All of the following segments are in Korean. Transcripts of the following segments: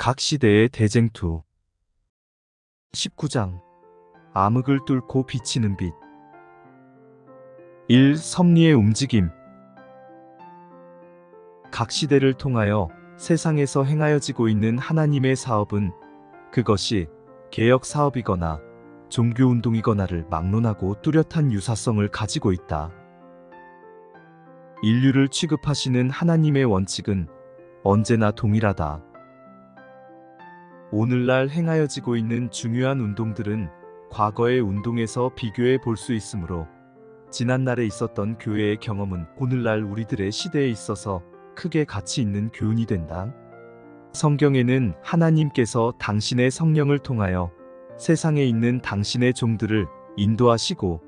각 시대의 대쟁투 19장 암흑을 뚫고 비치는 빛 1. 섭리의 움직임 각 시대를 통하여 세상에서 행하여지고 있는 하나님의 사업은 그것이 개혁 사업이거나 종교운동이거나를 막론하고 뚜렷한 유사성을 가지고 있다. 인류를 취급하시는 하나님의 원칙은 언제나 동일하다. 오늘날 행하여지고 있는 중요한 운동들은 과거의 운동에서 비교해 볼 수 있으므로 지난날에 있었던 교회의 경험은 오늘날 우리들의 시대에 있어서 크게 가치 있는 교훈이 된다. 성경에는 하나님께서 당신의 성령을 통하여 세상에 있는 당신의 종들을 인도하시고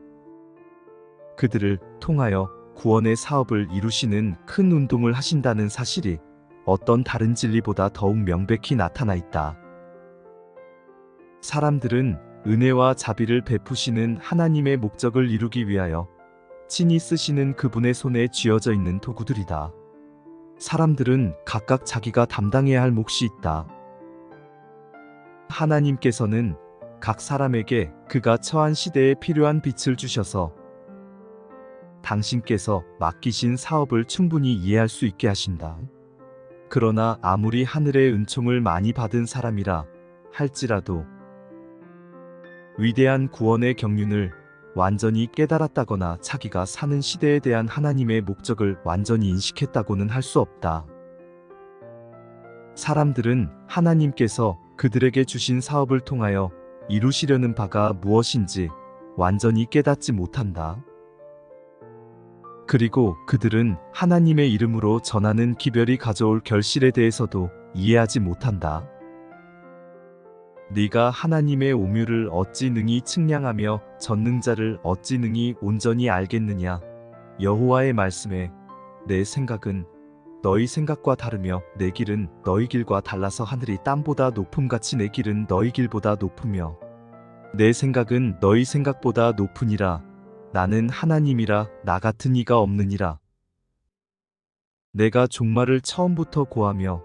그들을 통하여 구원의 사업을 이루시는 큰 운동을 하신다는 사실이 어떤 다른 진리보다 더욱 명백히 나타나 있다. 사람들은 은혜와 자비를 베푸시는 하나님의 목적을 이루기 위하여 친히 쓰시는 그분의 손에 쥐어져 있는 도구들이다. 사람들은 각각 자기가 담당해야 할 몫이 있다. 하나님께서는 각 사람에게 그가 처한 시대에 필요한 빛을 주셔서 당신께서 맡기신 사업을 충분히 이해할 수 있게 하신다. 그러나 아무리 하늘의 은총을 많이 받은 사람이라 할지라도 위대한 구원의 경륜을 완전히 깨달았다거나 자기가 사는 시대에 대한 하나님의 목적을 완전히 인식했다고는 할 수 없다. 사람들은 하나님께서 그들에게 주신 사업을 통하여 이루시려는 바가 무엇인지 완전히 깨닫지 못한다. 그리고 그들은 하나님의 이름으로 전하는 기별이 가져올 결실에 대해서도 이해하지 못한다. 네가 하나님의 오묘를 어찌 능히 측량하며 전능자를 어찌 능히 온전히 알겠느냐. 여호와의 말씀에 내 생각은 너희 생각과 다르며 내 길은 너희 길과 달라서 하늘이 땅보다 높음같이 내 길은 너희 길보다 높으며 내 생각은 너희 생각보다 높으니라. 나는 하나님이라 나 같은 이가 없느니라. 내가 종말을 처음부터 고하며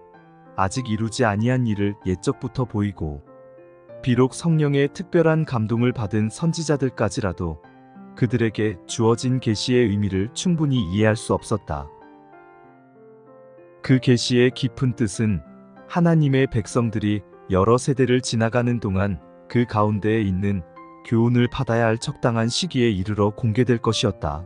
아직 이루지 아니한 일을 옛적부터 보이고 비록 성령의 특별한 감동을 받은 선지자들까지라도 그들에게 주어진 계시의 의미를 충분히 이해할 수 없었다. 그 계시의 깊은 뜻은 하나님의 백성들이 여러 세대를 지나가는 동안 그 가운데에 있는 교훈을 받아야 할 적당한 시기에 이르러 공개될 것이었다.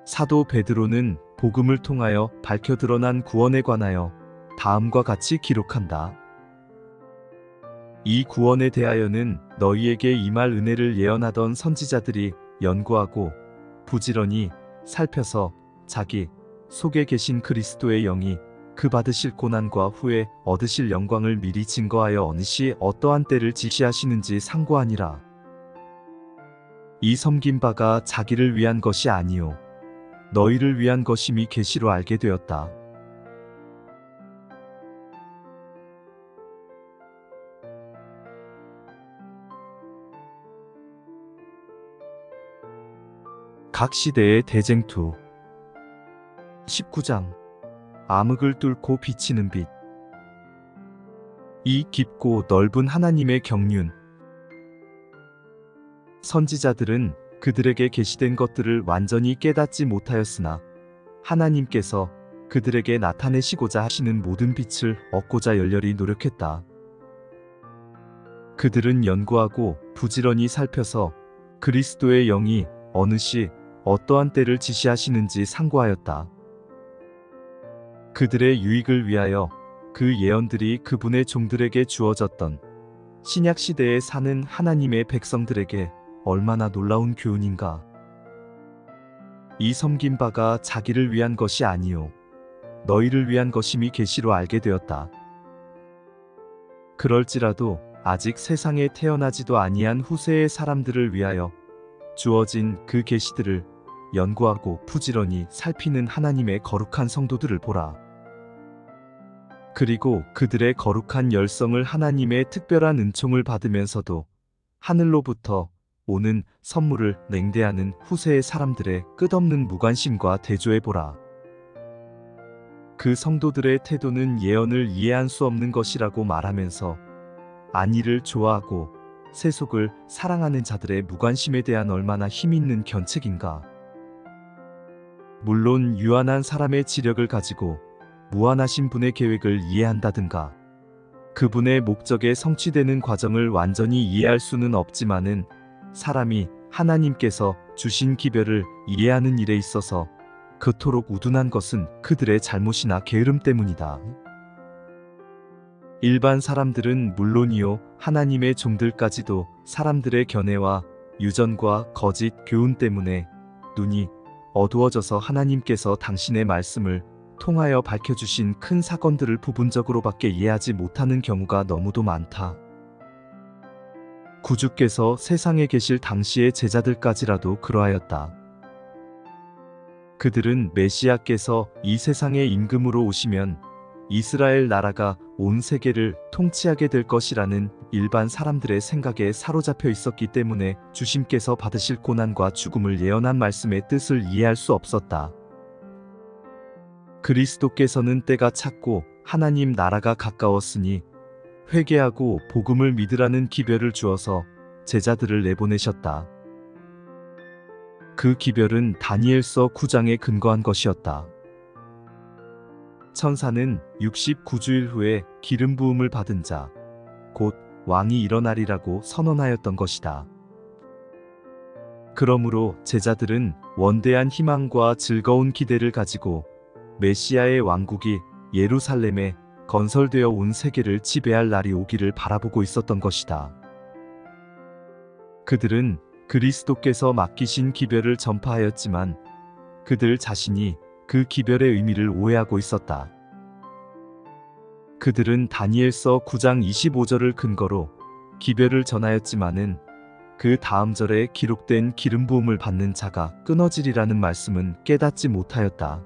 사도 베드로는 복음을 통하여 밝혀 드러난 구원에 관하여 다음과 같이 기록한다. 이 구원에 대하여는 너희에게 임할 은혜를 예언하던 선지자들이 연구하고 부지런히 살펴서 자기 속에 계신 그리스도의 영이 그 받으실 고난과 후에 얻으실 영광을 미리 증거하여 어느 시 어떠한 때를 지시하시는지 상고하니라. 이 섬긴 바가 자기를 위한 것이 아니요 너희를 위한 것임이 계시로 알게 되었다. 각 시대의 대쟁투 19장 암흑을 뚫고 비치는 빛 이 깊고 넓은 하나님의 경륜 선지자들은 그들에게 계시된 것들을 완전히 깨닫지 못하였으나 하나님께서 그들에게 나타내시고자 하시는 모든 빛을 얻고자 열렬히 노력했다. 그들은 연구하고 부지런히 살펴서 그리스도의 영이 어느 시 어떠한 때를 지시하시는지 상고하였다. 그들의 유익을 위하여 그 예언들이 그분의 종들에게 주어졌던 신약 시대에 사는 하나님의 백성들에게 얼마나 놀라운 교훈인가. 이 섬긴 바가 자기를 위한 것이 아니요 너희를 위한 것임이 계시로 알게 되었다. 그럴지라도 아직 세상에 태어나지도 아니한 후세의 사람들을 위하여 주어진 그 계시들을 연구하고 부지런히 살피는 하나님의 거룩한 성도들을 보라. 그리고 그들의 거룩한 열성을 하나님의 특별한 은총을 받으면서도 하늘로부터 오는 선물을 냉대하는 후세의 사람들의 끝없는 무관심과 대조해보라. 그 성도들의 태도는 예언을 이해할 수 없는 것이라고 말하면서 안위를 좋아하고 세속을 사랑하는 자들의 무관심에 대한 얼마나 힘있는 견책인가. 물론 유한한 사람의 지력을 가지고 무한하신 분의 계획을 이해한다든가 그분의 목적에 성취되는 과정을 완전히 이해할 수는 없지만은 사람이 하나님께서 주신 기별을 이해하는 일에 있어서 그토록 우둔한 것은 그들의 잘못이나 게으름 때문이다. 일반 사람들은 물론이요, 하나님의 종들까지도 사람들의 견해와 유전과 거짓 교훈 때문에 눈이 어두워져서 하나님께서 당신의 말씀을 통하여 밝혀주신 큰 사건들을 부분적으로밖에 이해하지 못하는 경우가 너무도 많다. 구주께서 세상에 계실 당시의 제자들까지라도 그러하였다. 그들은 메시아께서 이 세상의 임금으로 오시면 이스라엘 나라가 온 세계를 통치하게 될 것이라는 일반 사람들의 생각에 사로잡혀 있었기 때문에 주님께서 받으실 고난과 죽음을 예언한 말씀의 뜻을 이해할 수 없었다. 그리스도께서는 때가 찼고 하나님 나라가 가까웠으니 회개하고 복음을 믿으라는 기별을 주어서 제자들을 내보내셨다. 그 기별은 다니엘서 9장에 근거한 것이었다. 천사는 69주일 후에 기름 부음을 받은 자, 곧 왕이 일어나리라고 선언하였던 것이다. 그러므로 제자들은 원대한 희망과 즐거운 기대를 가지고 메시아의 왕국이 예루살렘에 건설되어 온 세계를 지배할 날이 오기를 바라보고 있었던 것이다. 그들은 그리스도께서 맡기신 기별을 전파하였지만 그들 자신이 그 기별의 의미를 오해하고 있었다. 그들은 다니엘서 9장 25절을 근거로 기별을 전하였지만은 그 다음 절에 기록된 기름 부음을 받는 자가 끊어지리라는 말씀은 깨닫지 못하였다.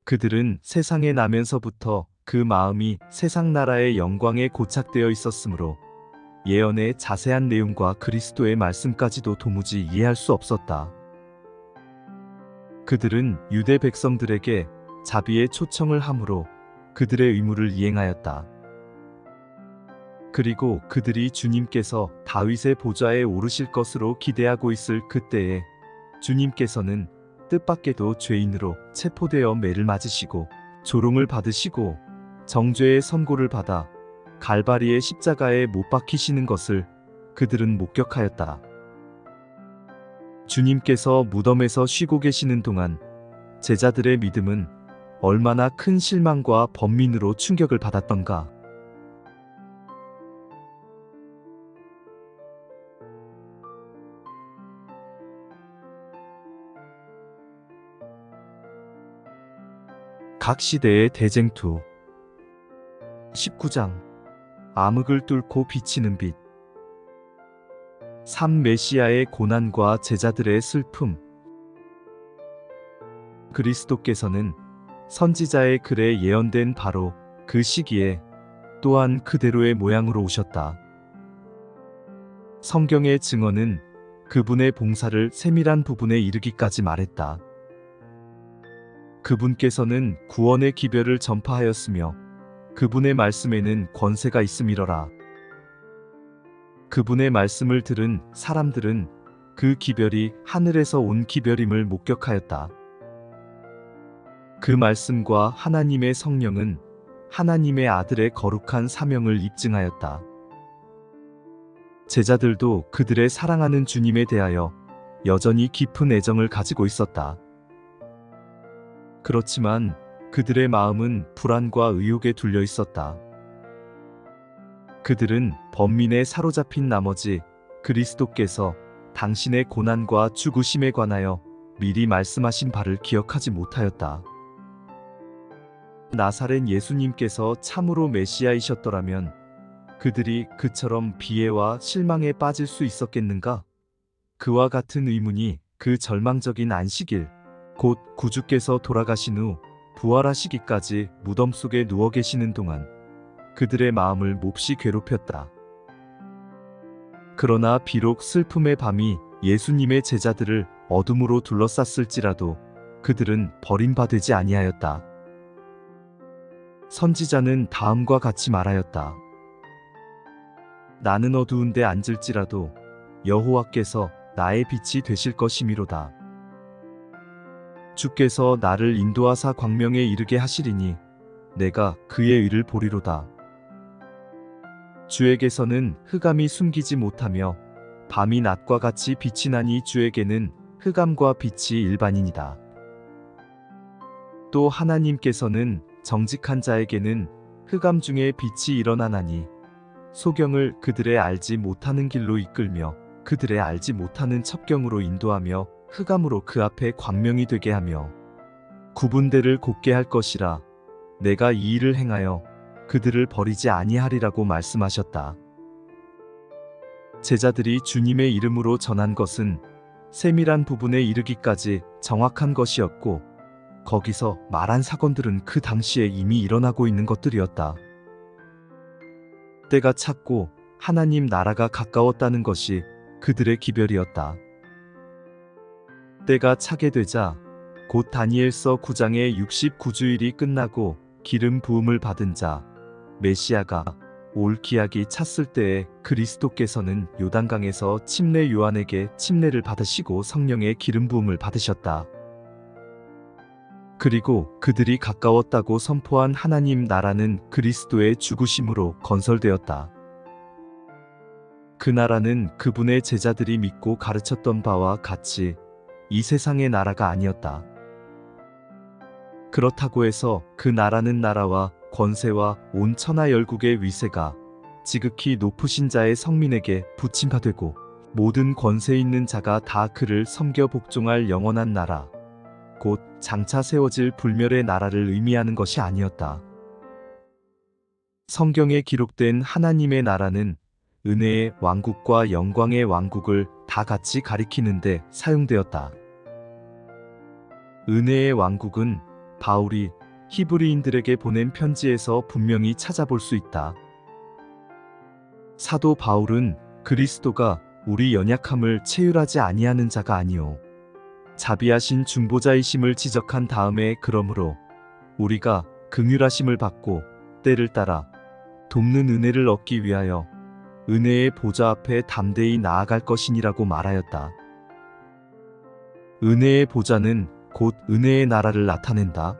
그들은 세상에 나면서부터 그 마음이 세상 나라의 영광에 고착되어 있었으므로 예언의 자세한 내용과 그리스도의 말씀까지도 도무지 이해할 수 없었다. 그들은 유대 백성들에게 자비의 초청을 함으로 그들의 의무를 이행하였다. 그리고 그들이 주님께서 다윗의 보좌에 오르실 것으로 기대하고 있을 그때에 주님께서는 뜻밖에도 죄인으로 체포되어 매를 맞으시고 조롱을 받으시고 정죄의 선고를 받아 갈바리의 십자가에 못 박히시는 것을 그들은 목격하였다. 주님께서 무덤에서 쉬고 계시는 동안 제자들의 믿음은 얼마나 큰 실망과 번민으로 충격을 받았던가. 각 시대의 대쟁투 19장 암흑을 뚫고 비치는 빛 3. 메시아의 고난과 제자들의 슬픔. 그리스도께서는 선지자의 글에 예언된 바로 그 시기에 또한 그대로의 모양으로 오셨다. 성경의 증언은 그분의 봉사를 세밀한 부분에 이르기까지 말했다. 그분께서는 구원의 기별을 전파하였으며 그분의 말씀에는 권세가 있음이러라. 그분의 말씀을 들은 사람들은 그 기별이 하늘에서 온 기별임을 목격하였다. 그 말씀과 하나님의 성령은 하나님의 아들의 거룩한 사명을 입증하였다. 제자들도 그들의 사랑하는 주님에 대하여 여전히 깊은 애정을 가지고 있었다. 그렇지만 그들의 마음은 불안과 의욕에 둘려 있었다. 그들은 번민에 사로잡힌 나머지 그리스도께서 당신의 고난과 죽으심에 관하여 미리 말씀하신 바를 기억하지 못하였다. 나사렛 예수님께서 참으로 메시아이셨더라면 그들이 그처럼 비애와 실망에 빠질 수 있었겠는가? 그와 같은 의문이 그 절망적인 안식일, 곧 구주께서 돌아가신 후 부활하시기까지 무덤 속에 누워 계시는 동안 그들의 마음을 몹시 괴롭혔다. 그러나 비록 슬픔의 밤이 예수님의 제자들을 어둠으로 둘러쌌을지라도 그들은 버림받지 아니하였다. 선지자는 다음과 같이 말하였다. 나는 어두운데 앉을지라도 여호와께서 나의 빛이 되실 것이미로다. 주께서 나를 인도하사 광명에 이르게 하시리니 내가 그의 의를 보리로다. 주에게서는 흑암이 숨기지 못하며 밤이 낮과 같이 빛이 나니 주에게는 흑암과 빛이 일반이니이다. 또 하나님께서는 정직한 자에게는 흑암 중에 빛이 일어나나니 소경을 그들의 알지 못하는 길로 이끌며 그들의 알지 못하는 첩경으로 인도하며 흑암으로 그 앞에 광명이 되게 하며 구분대를 곱게 할 것이라. 내가 이 일을 행하여 그들을 버리지 아니하리라고 말씀하셨다. 제자들이 주님의 이름으로 전한 것은 세밀한 부분에 이르기까지 정확한 것이었고 거기서 말한 사건들은 그 당시에 이미 일어나고 있는 것들이었다. 때가 찼고 하나님 나라가 가까웠다는 것이 그들의 기별이었다. 때가 차게 되자 곧 다니엘서 9장의 69주일이 끝나고 기름 부음을 받은 자 메시아가 올 기약이 찼을 때에 그리스도께서는 요단강에서 침례 요한에게 침례를 받으시고 성령의 기름 부음을 받으셨다. 그리고 그들이 가까웠다고 선포한 하나님 나라는 그리스도의 죽으심으로 건설되었다. 그 나라는 그분의 제자들이 믿고 가르쳤던 바와 같이 이 세상의 나라가 아니었다. 그렇다고 해서 그 나라는 나라와 권세와 온 천하 열국의 위세가 지극히 높으신 자의 성민에게 붙임바되고 모든 권세 있는 자가 다 그를 섬겨 복종할 영원한 나라, 곧 장차 세워질 불멸의 나라를 의미하는 것이 아니었다. 성경에 기록된 하나님의 나라는 은혜의 왕국과 영광의 왕국을 다 같이 가리키는데 사용되었다. 은혜의 왕국은 바울이 히브리인들에게 보낸 편지에서 분명히 찾아볼 수 있다. 사도 바울은 그리스도가 우리 연약함을 체휼하지 아니하는 자가 아니요 자비하신 중보자이심을 지적한 다음에 그러므로 우리가 긍휼하심을 받고 때를 따라 돕는 은혜를 얻기 위하여 은혜의 보좌 앞에 담대히 나아갈 것이니라고 말하였다. 은혜의 보좌는 곧 은혜의 나라를 나타낸다.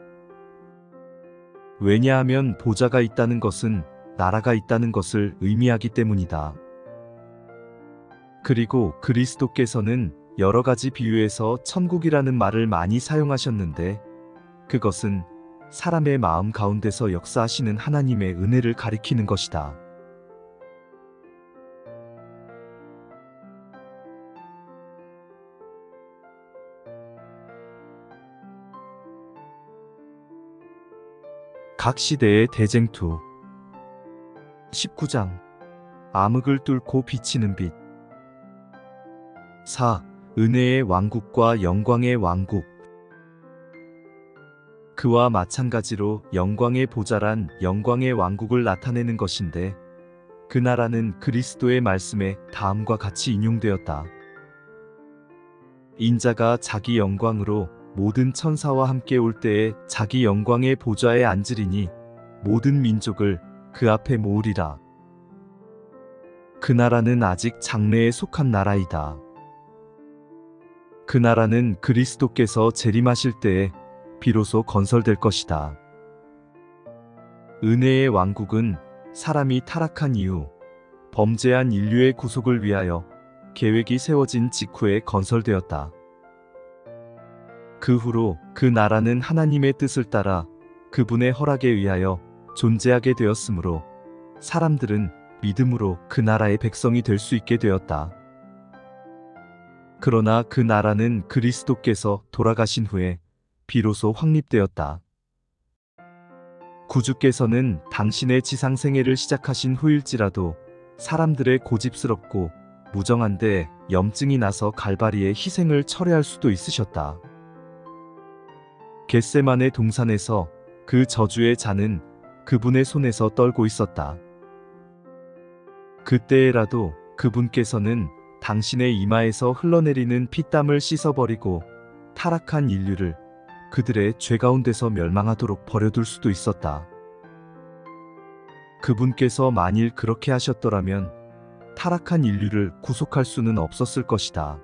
왜냐하면 보좌가 있다는 것은 나라가 있다는 것을 의미하기 때문이다. 그리고 그리스도께서는 여러 가지 비유에서 천국이라는 말을 많이 사용하셨는데 그것은 사람의 마음 가운데서 역사하시는 하나님의 은혜를 가리키는 것이다. 각 시대의 대쟁투 19장 암흑을 뚫고 비치는 빛 4. 은혜의 왕국과 영광의 왕국 그와 마찬가지로 영광의 보좌란 영광의 왕국을 나타내는 것인데 그 나라는 그리스도의 말씀에 다음과 같이 인용되었다. 인자가 자기 영광으로 모든 천사와 함께 올 때에 자기 영광의 보좌에 앉으리니 모든 민족을 그 앞에 모으리라. 그 나라는 아직 장래에 속한 나라이다. 그 나라는 그리스도께서 재림하실 때에 비로소 건설될 것이다. 은혜의 왕국은 사람이 타락한 이후 범죄한 인류의 구속을 위하여 계획이 세워진 직후에 건설되었다. 그 후로 그 나라는 하나님의 뜻을 따라 그분의 허락에 의하여 존재하게 되었으므로 사람들은 믿음으로 그 나라의 백성이 될 수 있게 되었다. 그러나 그 나라는 그리스도께서 돌아가신 후에 비로소 확립되었다. 구주께서는 당신의 지상생애를 시작하신 후일지라도 사람들의 고집스럽고 무정한데 염증이 나서 갈바리의 희생을 철회할 수도 있으셨다. 겟세마네 동산에서 그 저주의 잔은 그분의 손에서 떨고 있었다. 그때에라도 그분께서는 당신의 이마에서 흘러내리는 피땀을 씻어버리고 타락한 인류를 그들의 죄 가운데서 멸망하도록 버려둘 수도 있었다. 그분께서 만일 그렇게 하셨더라면 타락한 인류를 구속할 수는 없었을 것이다.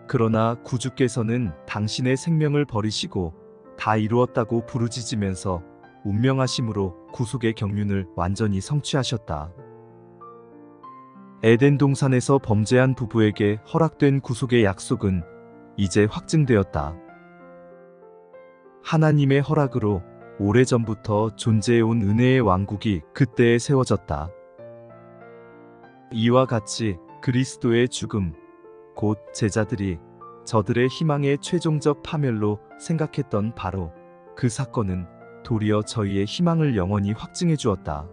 그러나 구주께서는 당신의 생명을 버리시고 다 이루었다고 부르짖으면서 운명하심으로 구속의 경륜을 완전히 성취하셨다. 에덴 동산에서 범죄한 부부에게 허락된 구속의 약속은 이제 확증되었다. 하나님의 허락으로 오래전부터 존재해온 은혜의 왕국이 그때에 세워졌다. 이와 같이 그리스도의 죽음, 곧 제자들이 저들의 희망의 최종적 파멸로 생각했던 바로 그 사건은 도리어 저희의 희망을 영원히 확증해 주었다.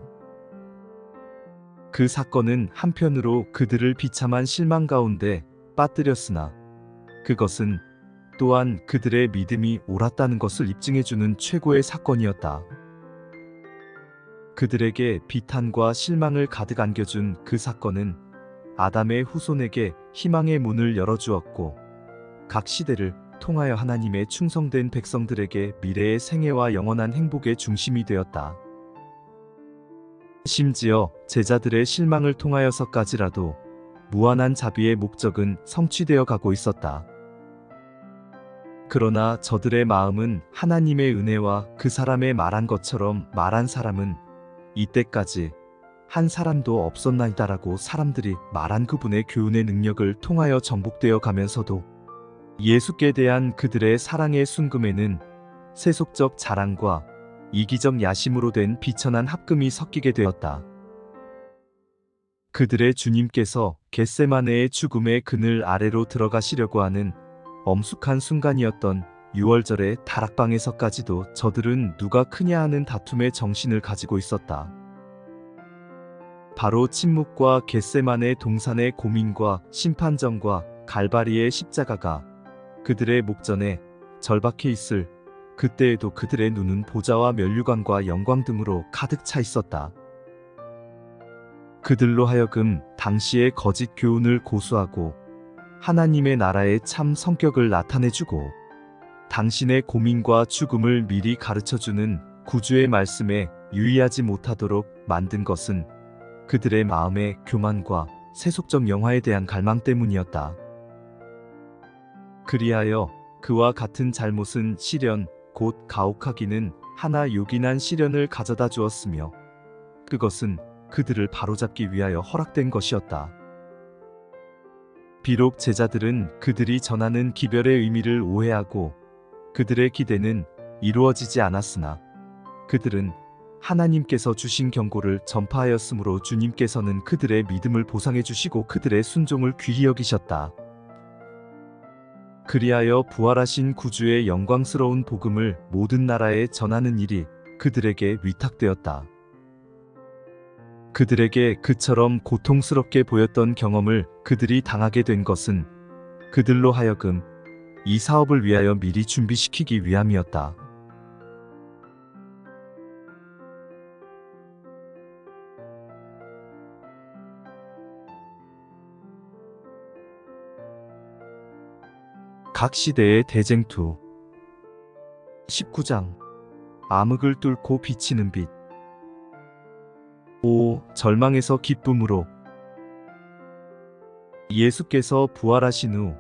그 사건은 한편으로 그들을 비참한 실망 가운데 빠뜨렸으나 그것은 또한 그들의 믿음이 옳았다는 것을 입증해주는 최고의 사건이었다. 그들에게 비탄과 실망을 가득 안겨준 그 사건은 아담의 후손에게 희망의 문을 열어주었고 각 시대를 통하여 하나님의 충성된 백성들에게 미래의 생애와 영원한 행복의 중심이 되었다. 심지어 제자들의 실망을 통하여서까지라도 무한한 자비의 목적은 성취되어 가고 있었다. 그러나 저들의 마음은 하나님의 은혜와 그 사람의 말한 것처럼 말한 사람은 이때까지 한 사람도 없었나이다라고 사람들이 말한 그분의 교훈의 능력을 통하여 정복되어 가면서도 예수께 대한 그들의 사랑의 순금에는 세속적 자랑과 이기적 야심으로 된 비천한 합금이 섞이게 되었다. 그들의 주님께서 겟세마네의 죽음의 그늘 아래로 들어가시려고 하는 엄숙한 순간이었던 6월절의 다락방에서까지도 저들은 누가 크냐 하는 다툼의 정신을 가지고 있었다. 바로 침묵과 겟세마네 동산의 고민과 심판전과 갈바리의 십자가가 그들의 목전에 절박해 있을 그때에도 그들의 눈은 보좌와 면류관과 영광 등으로 가득 차 있었다. 그들로 하여금 당시의 거짓 교훈을 고수하고 하나님의 나라의 참 성격을 나타내주고 당신의 고민과 죽음을 미리 가르쳐주는 구주의 말씀에 유의하지 못하도록 만든 것은 그들의 마음의 교만과 세속적 영화에 대한 갈망 때문이었다. 그리하여 그와 같은 잘못은 시련, 곧 가혹하기는 하나 요긴한 시련을 가져다 주었으며 그것은 그들을 바로잡기 위하여 허락된 것이었다. 비록 제자들은 그들이 전하는 기별의 의미를 오해하고 그들의 기대는 이루어지지 않았으나 그들은 하나님께서 주신 경고를 전파하였으므로 주님께서는 그들의 믿음을 보상해 주시고 그들의 순종을 귀히 여기셨다. 그리하여 부활하신 구주의 영광스러운 복음을 모든 나라에 전하는 일이 그들에게 위탁되었다. 그들에게 그처럼 고통스럽게 보였던 경험을 그들이 당하게 된 것은 그들로 하여금 이 사업을 위하여 미리 준비시키기 위함이었다. 각 시대의 대쟁투 19장 암흑을 뚫고 비치는 빛. 오, 절망에서 기쁨으로. 예수께서 부활하신 후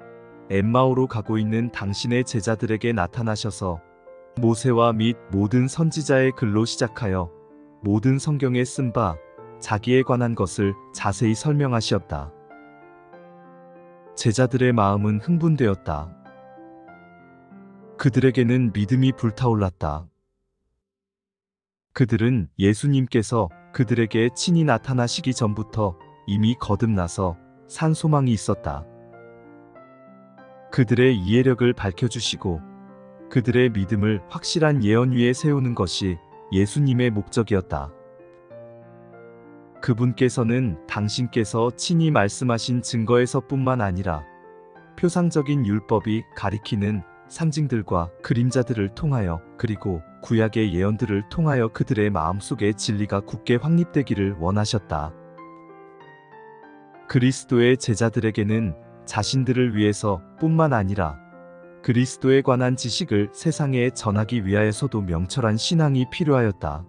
엠마오로 가고 있는 당신의 제자들에게 나타나셔서 모세와 및 모든 선지자의 글로 시작하여 모든 성경에 쓴 바 자기에 관한 것을 자세히 설명하시었다. 제자들의 마음은 흥분되었다. 그들에게는 믿음이 불타올랐다. 그들은 예수님께서 그들에게 친히 나타나시기 전부터 이미 거듭나서 산 소망이 있었다. 그들의 이해력을 밝혀주시고 그들의 믿음을 확실한 예언 위에 세우는 것이 예수님의 목적이었다. 그분께서는 당신께서 친히 말씀하신 증거에서뿐만 아니라 표상적인 율법이 가리키는 상징들과 그림자들을 통하여 그리고 구약의 예언들을 통하여 그들의 마음속에 진리가 굳게 확립되기를 원하셨다. 그리스도의 제자들에게는 자신들을 위해서 뿐만 아니라 그리스도에 관한 지식을 세상에 전하기 위하여서도 명철한 신앙이 필요하였다.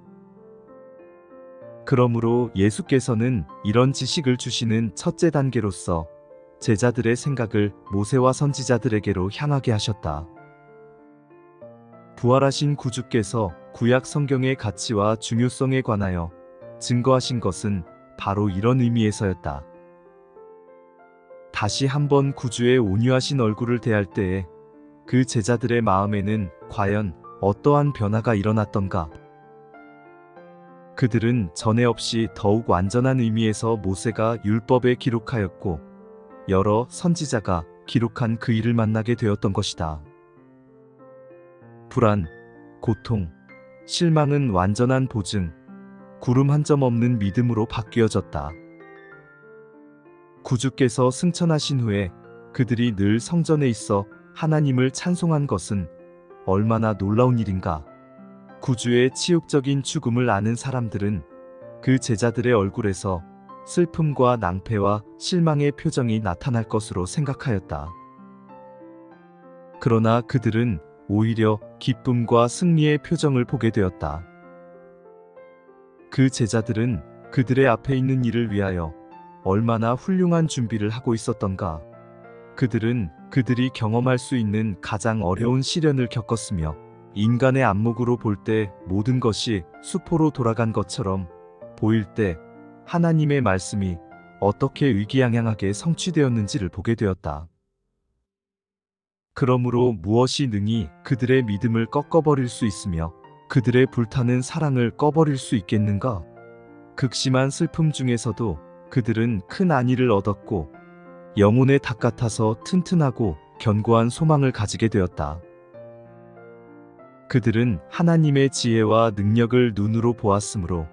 그러므로 예수께서는 이런 지식을 주시는 첫째 단계로서 제자들의 생각을 모세와 선지자들에게로 향하게 하셨다. 부활하신 구주께서 구약 성경의 가치와 중요성에 관하여 증거하신 것은 바로 이런 의미에서였다. 다시 한번 구주의 온유하신 얼굴을 대할 때에 그 제자들의 마음에는 과연 어떠한 변화가 일어났던가? 그들은 전에 없이 더욱 완전한 의미에서 모세가 율법에 기록하였고 여러 선지자가 기록한 그 일을 만나게 되었던 것이다. 불안, 고통, 실망은 완전한 보증, 구름 한 점 없는 믿음으로 바뀌어졌다. 구주께서 승천하신 후에 그들이 늘 성전에 있어 하나님을 찬송한 것은 얼마나 놀라운 일인가. 구주의 치욕적인 죽음을 아는 사람들은 그 제자들의 얼굴에서 슬픔과 낭패와 실망의 표정이 나타날 것으로 생각하였다. 그러나 그들은 오히려 기쁨과 승리의 표정을 보게 되었다. 그 제자들은 그들의 앞에 있는 일을 위하여 얼마나 훌륭한 준비를 하고 있었던가. 그들은 그들이 경험할 수 있는 가장 어려운 시련을 겪었으며 인간의 안목으로 볼 때 모든 것이 수포로 돌아간 것처럼 보일 때 하나님의 말씀이 어떻게 의기양양하게 성취되었는지를 보게 되었다. 그러므로 무엇이 능히 그들의 믿음을 꺾어버릴 수 있으며 그들의 불타는 사랑을 꺼버릴 수 있겠는가? 극심한 슬픔 중에서도 그들은 큰 안위를 얻었고 영혼의 닭 같아서 튼튼하고 견고한 소망을 가지게 되었다. 그들은 하나님의 지혜와 능력을 눈으로 보았으므로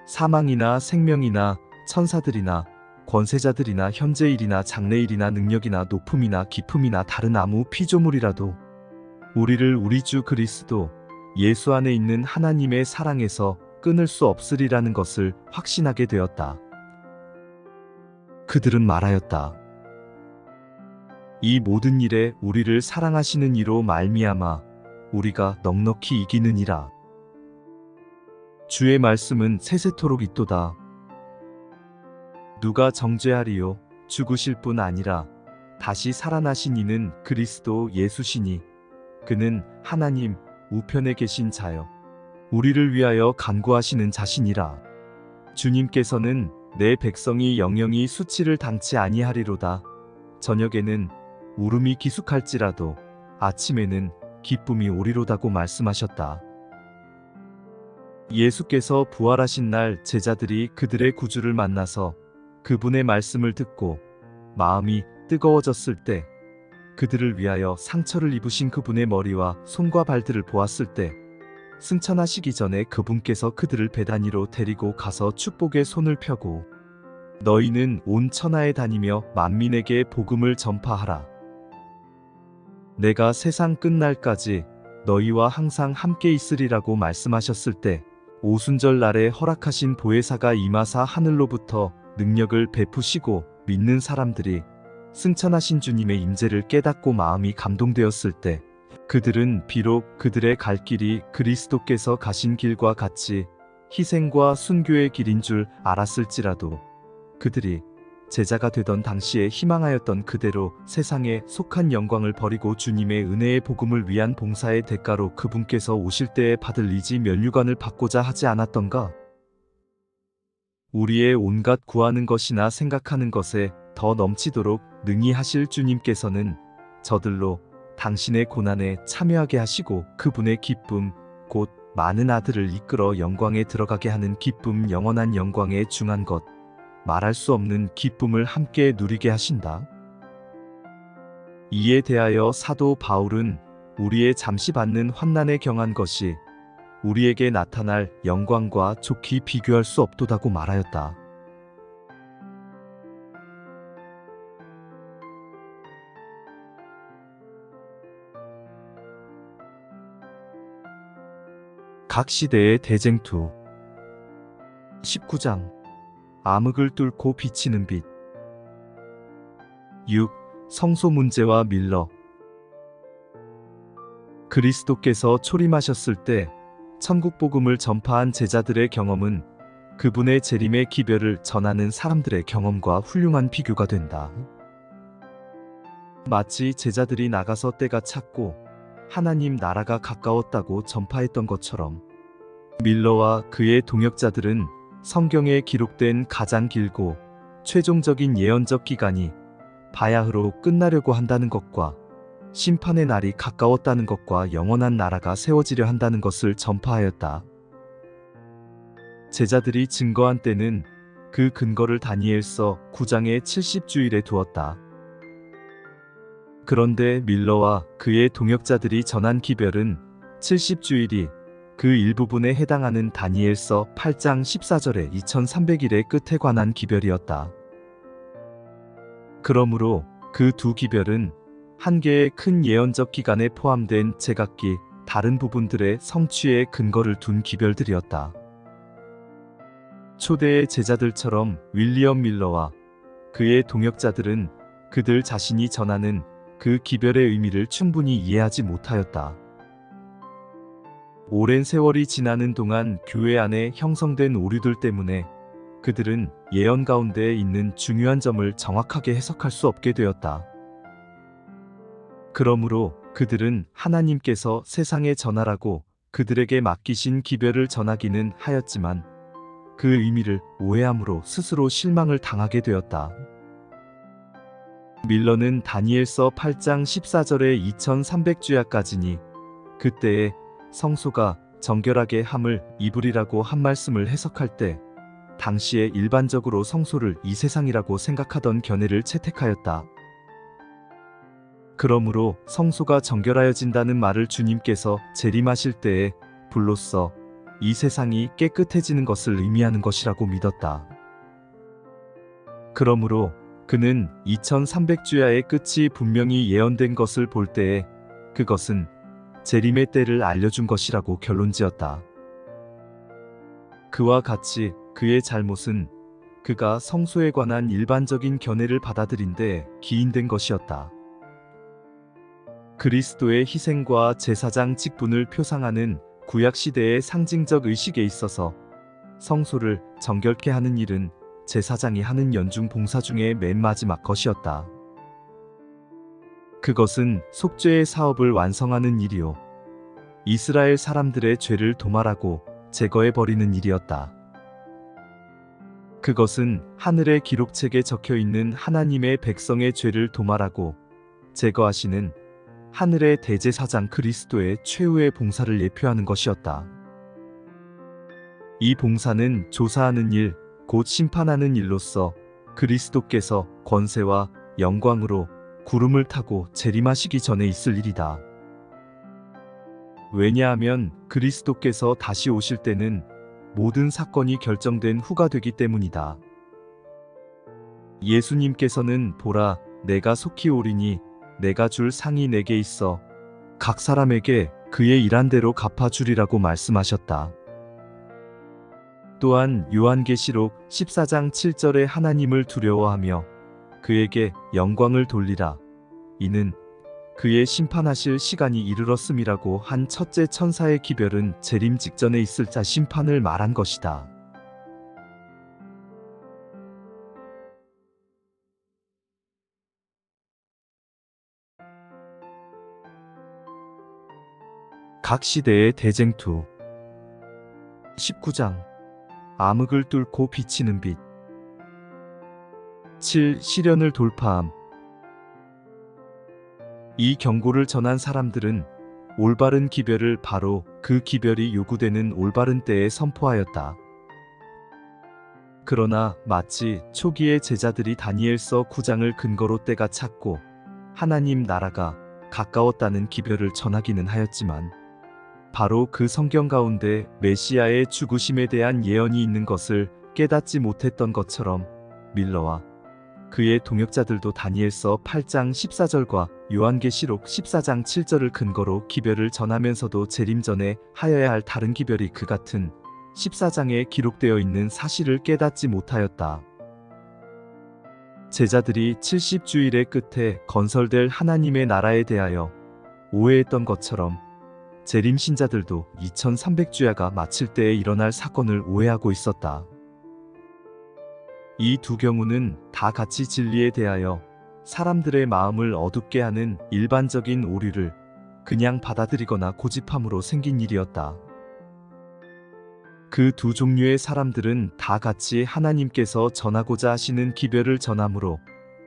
사망이나 생명이나 천사들이나 권세자들이나 현재일이나 장래일이나 능력이나 높음이나 깊음이나 다른 아무 피조물이라도 우리를 우리 주 그리스도 예수 안에 있는 하나님의 사랑에서 끊을 수 없으리라는 것을 확신하게 되었다. 그들은 말하였다. 이 모든 일에 우리를 사랑하시는 이로 말미암아 우리가 넉넉히 이기느니라. 주의 말씀은 세세토록 있도다. 누가 정죄하리요? 죽으실 뿐 아니라 다시 살아나신 이는 그리스도 예수시니 그는 하나님 우편에 계신 자여 우리를 위하여 간구하시는 자신이라. 주님께서는 내 백성이 영영이 수치를 당치 아니하리로다. 저녁에는 울음이 기숙할지라도 아침에는 기쁨이 오리로다고 말씀하셨다. 예수께서 부활하신 날 제자들이 그들의 구주를 만나서 그분의 말씀을 듣고 마음이 뜨거워졌을 때 그들을 위하여 상처를 입으신 그분의 머리와 손과 발들을 보았을 때 승천하시기 전에 그분께서 그들을 베다니로 데리고 가서 축복의 손을 펴고 너희는 온 천하에 다니며 만민에게 복음을 전파하라. 내가 세상 끝날까지 너희와 항상 함께 있으리라고 말씀하셨을 때 오순절 날에 허락하신 보혜사가 임하사 하늘로부터 능력을 베푸시고 믿는 사람들이 승천하신 주님의 임재를 깨닫고 마음이 감동되었을 때 그들은 비록 그들의 갈 길이 그리스도께서 가신 길과 같이 희생과 순교의 길인 줄 알았을지라도 그들이 제자가 되던 당시에 희망하였던 그대로 세상에 속한 영광을 버리고 주님의 은혜의 복음을 위한 봉사의 대가로 그분께서 오실 때에 받을 이지 면류관을 받고자 하지 않았던가? 우리의 온갖 구하는 것이나 생각하는 것에 더 넘치도록 능히 하실 주님께서는 저들로 당신의 고난에 참여하게 하시고 그분의 기쁨 곧 많은 아들을 이끌어 영광에 들어가게 하는 기쁨 영원한 영광에 중한 것 말할 수 없는 기쁨을 함께 누리게 하신다. 이에 대하여 사도 바울은 우리의 잠시 받는 환난에 경한 것이 우리에게 나타날 영광과 좋게 비교할 수 없도다고 말하였다. 각 시대의 대쟁투 19장 암흑을 뚫고 비치는 빛 6. 성소 문제와 밀러 그리스도께서 초림하셨을 때 천국 복음을 전파한 제자들의 경험은 그분의 재림의 기별을 전하는 사람들의 경험과 훌륭한 비교가 된다. 마치 제자들이 나가서 때가 찼고 하나님 나라가 가까웠다고 전파했던 것처럼 밀러와 그의 동역자들은 성경에 기록된 가장 길고 최종적인 예언적 기간이 바야흐로 끝나려고 한다는 것과 심판의 날이 가까웠다는 것과 영원한 나라가 세워지려 한다는 것을 전파하였다. 제자들이 증거한 때는 그 근거를 다니엘서 9장의 70주일에 두었다. 그런데 밀러와 그의 동역자들이 전한 기별은 70주일이 그 일부분에 해당하는 다니엘서 8장 14절의 2300일의 끝에 관한 기별이었다. 그러므로 그 두 기별은 한 개의 큰 예언적 기간에 포함된 제각기 다른 부분들의 성취에 근거를 둔 기별들이었다. 초대의 제자들처럼 윌리엄 밀러와 그의 동역자들은 그들 자신이 전하는 그 기별의 의미를 충분히 이해하지 못하였다. 오랜 세월이 지나는 동안 교회 안에 형성된 오류들 때문에 그들은 예언 가운데 있는 중요한 점을 정확하게 해석할 수 없게 되었다. 그러므로 그들은 하나님께서 세상에 전하라고 그들에게 맡기신 기별을 전하기는 하였지만 그 의미를 오해함으로 스스로 실망을 당하게 되었다. 밀러는 다니엘서 8장 14절의 2300주야까지니 그때에 성소가 정결하게 함을 이불이라고 한 말씀을 해석할 때 당시에 일반적으로 성소를 이 세상이라고 생각하던 견해를 채택하였다. 그러므로 성소가 정결하여진다는 말을 주님께서 재림하실 때에 불로써 이 세상이 깨끗해지는 것을 의미하는 것이라고 믿었다. 그러므로 그는 2300주야의 끝이 분명히 예언된 것을 볼 때에 그것은 재림의 때를 알려준 것이라고 결론지었다. 그와 같이 그의 잘못은 그가 성소에 관한 일반적인 견해를 받아들인 데 기인된 것이었다. 그리스도의 희생과 제사장 직분을 표상하는 구약시대의 상징적 의식에 있어서 성소를 정결케 하는 일은 제사장이 하는 연중 봉사 중에 맨 마지막 것이었다. 그것은 속죄의 사업을 완성하는 일이요 이스라엘 사람들의 죄를 도말하고 제거해버리는 일이었다. 그것은 하늘의 기록책에 적혀있는 하나님의 백성의 죄를 도말하고 제거하시는 하늘의 대제사장 그리스도의 최후의 봉사를 예표하는 것이었다. 이 봉사는 조사하는 일, 곧 심판하는 일로서 그리스도께서 권세와 영광으로 구름을 타고 재림하시기 전에 있을 일이다. 왜냐하면 그리스도께서 다시 오실 때는 모든 사건이 결정된 후가 되기 때문이다. 예수님께서는 보라, 내가 속히 오리니 내가 줄 상이 내게 있어 각 사람에게 그의 일한 대로 갚아주리라고 말씀하셨다. 또한 요한계시록 14장 7절에 하나님을 두려워하며 그에게 영광을 돌리라. 이는 그의 심판하실 시간이 이르렀음이라고 한 첫째 천사의 기별은 재림 직전에 있을 자 심판을 말한 것이다. 각 시대의 대쟁투 19장 암흑을 뚫고 비치는 빛 7. 시련을 돌파함. 이 경고를 전한 사람들은 올바른 기별을 바로 그 기별이 요구되는 올바른 때에 선포하였다. 그러나 마치 초기의 제자들이 다니엘서 9장을 근거로 때가 찼고 하나님 나라가 가까웠다는 기별을 전하기는 하였지만 바로 그 성경 가운데 메시아의 죽으심에 대한 예언이 있는 것을 깨닫지 못했던 것처럼 밀러와 그의 동역자들도 다니엘서 8장 14절과 요한계시록 14장 7절을 근거로 기별을 전하면서도 재림 전에 하여야 할 다른 기별이 그 같은 14장에 기록되어 있는 사실을 깨닫지 못하였다. 제자들이 70주일의 끝에 건설될 하나님의 나라에 대하여 오해했던 것처럼 재림 신자들도 2300주야가 마칠 때에 일어날 사건을 오해하고 있었다. 이 두 경우는 다 같이 진리에 대하여 사람들의 마음을 어둡게 하는 일반적인 오류를 그냥 받아들이거나 고집함으로 생긴 일이었다. 그 두 종류의 사람들은 다 같이 하나님께서 전하고자 하시는 기별을 전함으로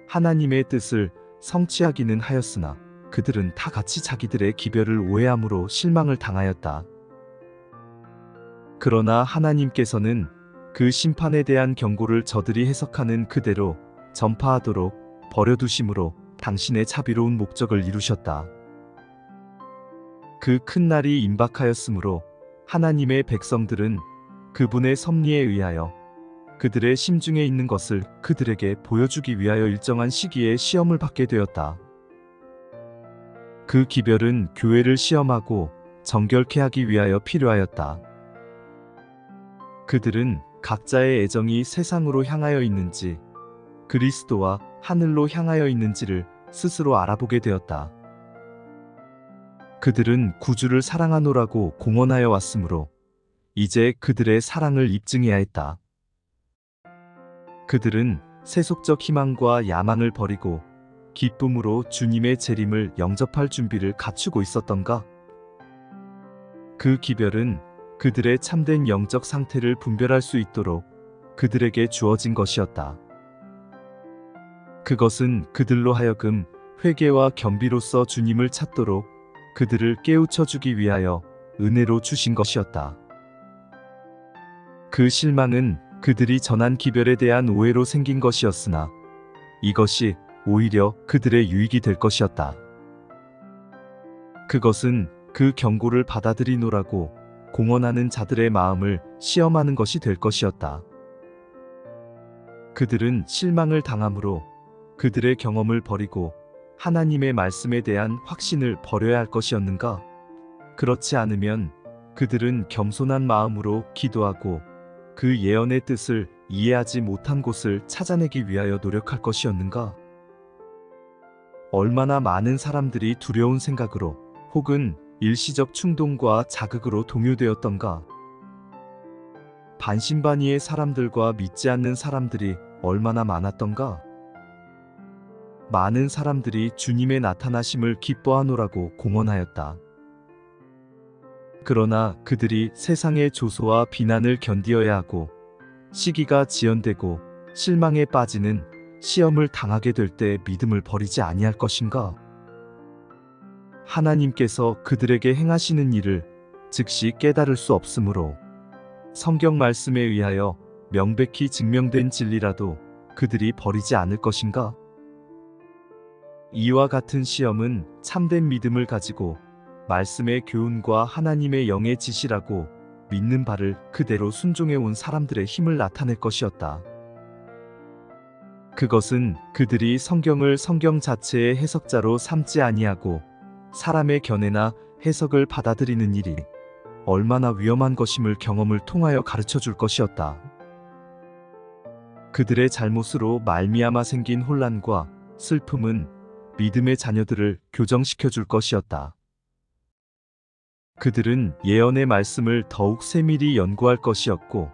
하나님의 뜻을 성취하기는 하였으나 그들은 다 같이 자기들의 기별을 오해함으로 실망을 당하였다. 그러나 하나님께서는 그 심판에 대한 경고를 저들이 해석하는 그대로 전파하도록 버려두심으로 당신의 자비로운 목적을 이루셨다. 그 큰 날이 임박하였으므로 하나님의 백성들은 그분의 섭리에 의하여 그들의 심중에 있는 것을 그들에게 보여주기 위하여 일정한 시기에 시험을 받게 되었다. 그 기별은 교회를 시험하고 정결케 하기 위하여 필요하였다. 그들은 각자의 애정이 세상으로 향하여 있는지 그리스도와 하늘로 향하여 있는지를 스스로 알아보게 되었다. 그들은 구주를 사랑하노라고 공언하여 왔으므로 이제 그들의 사랑을 입증해야 했다. 그들은 세속적 희망과 야망을 버리고 기쁨으로 주님의 재림을 영접할 준비를 갖추고 있었던가? 그 기별은 그들의 참된 영적 상태를 분별할 수 있도록 그들에게 주어진 것이었다. 그것은 그들로 하여금 회개와 겸비로써 주님을 찾도록 그들을 깨우쳐 주기 위하여 은혜로 주신 것이었다. 그 실망은 그들이 전한 기별에 대한 오해로 생긴 것이었으나 이것이 오히려 그들의 유익이 될 것이었다. 그것은 그 경고를 받아들이노라고 공언하는 자들의 마음을 시험하는 것이 될 것이었다. 그들은 실망을 당함으로 그들의 경험을 버리고 하나님의 말씀에 대한 확신을 버려야 할 것이었는가? 그렇지 않으면 그들은 겸손한 마음으로 기도하고 그 예언의 뜻을 이해하지 못한 곳을 찾아내기 위하여 노력할 것이었는가? 얼마나 많은 사람들이 두려운 생각으로 혹은 일시적 충동과 자극으로 동요되었던가? 반신반의의 사람들과 믿지 않는 사람들이 얼마나 많았던가? 많은 사람들이 주님의 나타나심을 기뻐하노라고 공언하였다. 그러나 그들이 세상의 조소와 비난을 견디어야 하고 시기가 지연되고 실망에 빠지는 시험을 당하게 될 때 믿음을 버리지 아니할 것인가? 하나님께서 그들에게 행하시는 일을 즉시 깨달을 수 없으므로 성경 말씀에 의하여 명백히 증명된 진리라도 그들이 버리지 않을 것인가? 이와 같은 시험은 참된 믿음을 가지고 말씀의 교훈과 하나님의 영의 지시라고 믿는 바를 그대로 순종해 온 사람들의 힘을 나타낼 것이었다. 그것은 그들이 성경을 성경 자체의 해석자로 삼지 아니하고 사람의 견해나 해석을 받아들이는 일이 얼마나 위험한 것임을 경험을 통하여 가르쳐 줄 것이었다. 그들의 잘못으로 말미암아 생긴 혼란과 슬픔은 믿음의 자녀들을 교정시켜 줄 것이었다. 그들은 예언의 말씀을 더욱 세밀히 연구할 것이었고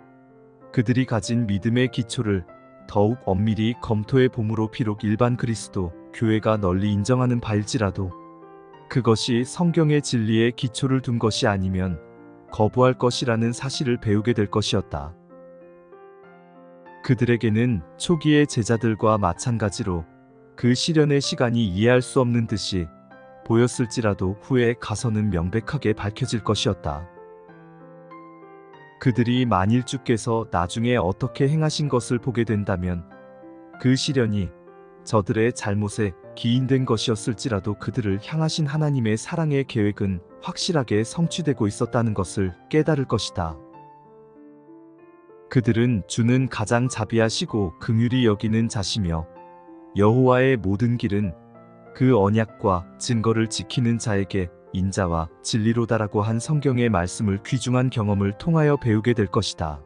그들이 가진 믿음의 기초를 더욱 엄밀히 검토해 봄으로 비록 일반 그리스도 교회가 널리 인정하는 바일지라도 그것이 성경의 진리에 기초를 둔 것이 아니면 거부할 것이라는 사실을 배우게 될 것이었다. 그들에게는 초기의 제자들과 마찬가지로 그 시련의 시간이 이해할 수 없는 듯이 보였을지라도 후에 가서는 명백하게 밝혀질 것이었다. 그들이 만일 주께서 나중에 어떻게 행하신 것을 보게 된다면 그 시련이 저들의 잘못에 기인된 것이었을지라도 그들을 향하신 하나님의 사랑의 계획은 확실하게 성취되고 있었다는 것을 깨달을 것이다. 그들은 주는 가장 자비하시고 긍휼히 여기는 자시며 여호와의 모든 길은 그 언약과 증거를 지키는 자에게 인자와 진리로다라고 한 성경의 말씀을 귀중한 경험을 통하여 배우게 될 것이다.